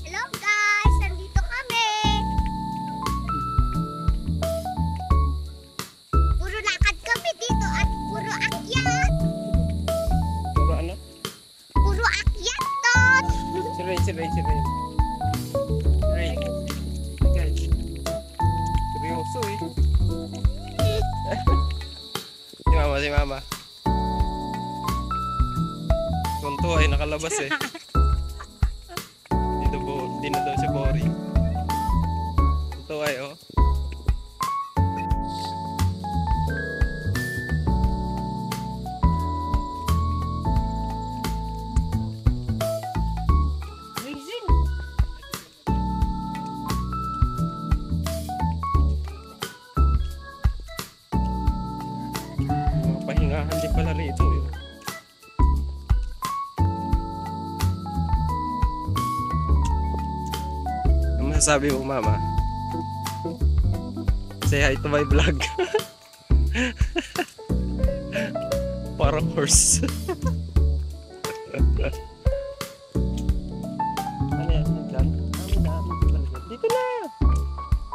Hello guys, nandito kami. Puro lakad kami dito at puro akyat. Puro ano? Puro akyat ton. Si Rain. Rain. Guys. Seryoso eh. Si mama. Tunto ay nakalabas eh. Di na daw siya boring. Tunto ay oh. Pahingahan din pala rito eh. Ano masasabi mo mama? Say hi to my vlog. Parang horse. Ano yan? Dyan? Dito na!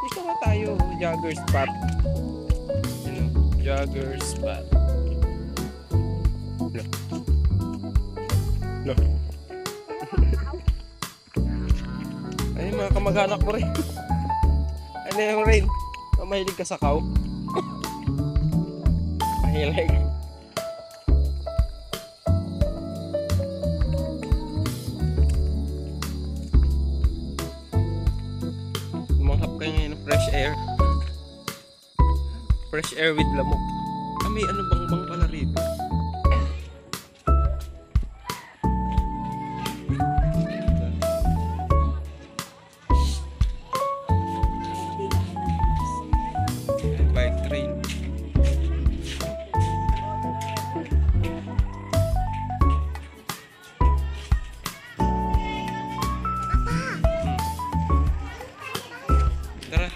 Dito na tayo. Jogger spot. Jogger spot. No. Ay, mga kamag-anak mo rin. Ano yung Rain? Mahilig ka sa cow? Mahilig. Tumanghap kayo ngayon ng fresh air. Fresh air with lamok. Ah, may ano bang pala rito? Bike trail. Tara.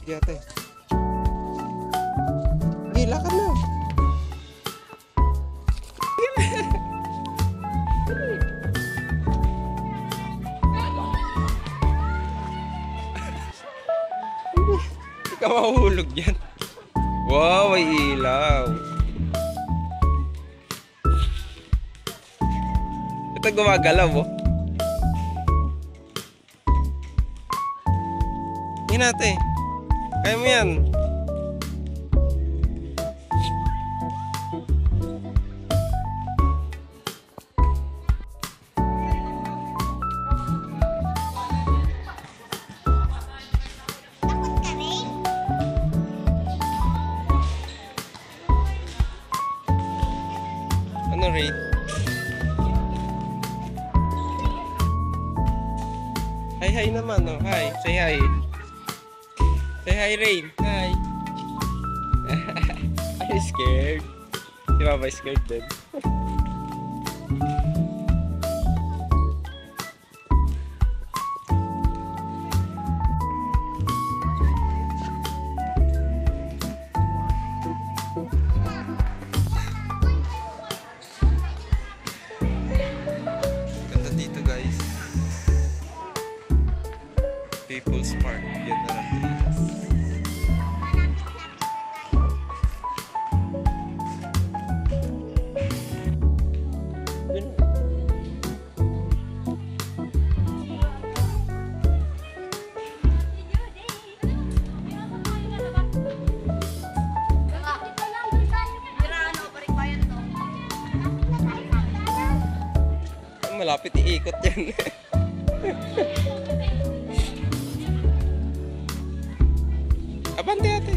Sige ate. Gila ka na. Hindi ka mahuhulog yan. Wow, may ilaw. Ito gumagalaw oh. Yan ate. Kaya mo yan. Takot ka rin? Ano Rain? Hi naman oh. Hi. Say hi. Say hi Rain. Hi. Are you scared? Si Mama scared din. Ganda dito guys. People's Park. Yan na lang dito. Malapit iikot yan. Abante ate.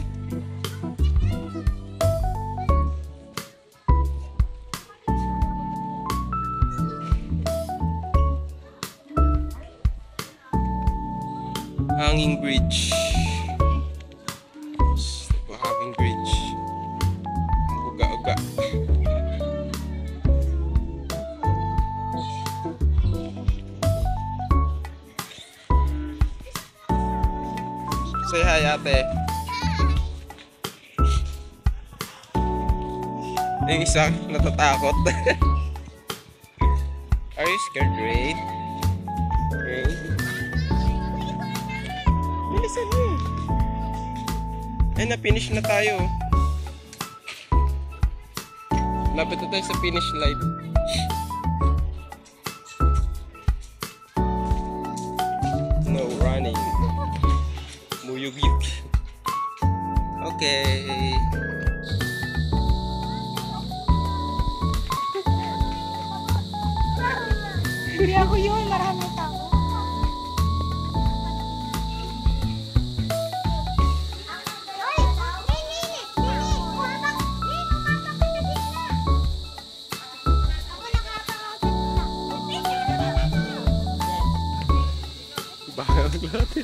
Hanging bridge. Hanging bridge. Uga-uga suka. Say hi, ate. Yung isa natatakot. Are you scared, Rain? Rain? Bilisan mo. Ay, na-finish na tayo. Lapit na tayo sa finish line. No running. Muyug-yug. Okay. Hindi ako yun, marami tao. Hoy! Nini! Umabak! Nini, umabak ka na din na! Ako nakakawag na. Baka maglati.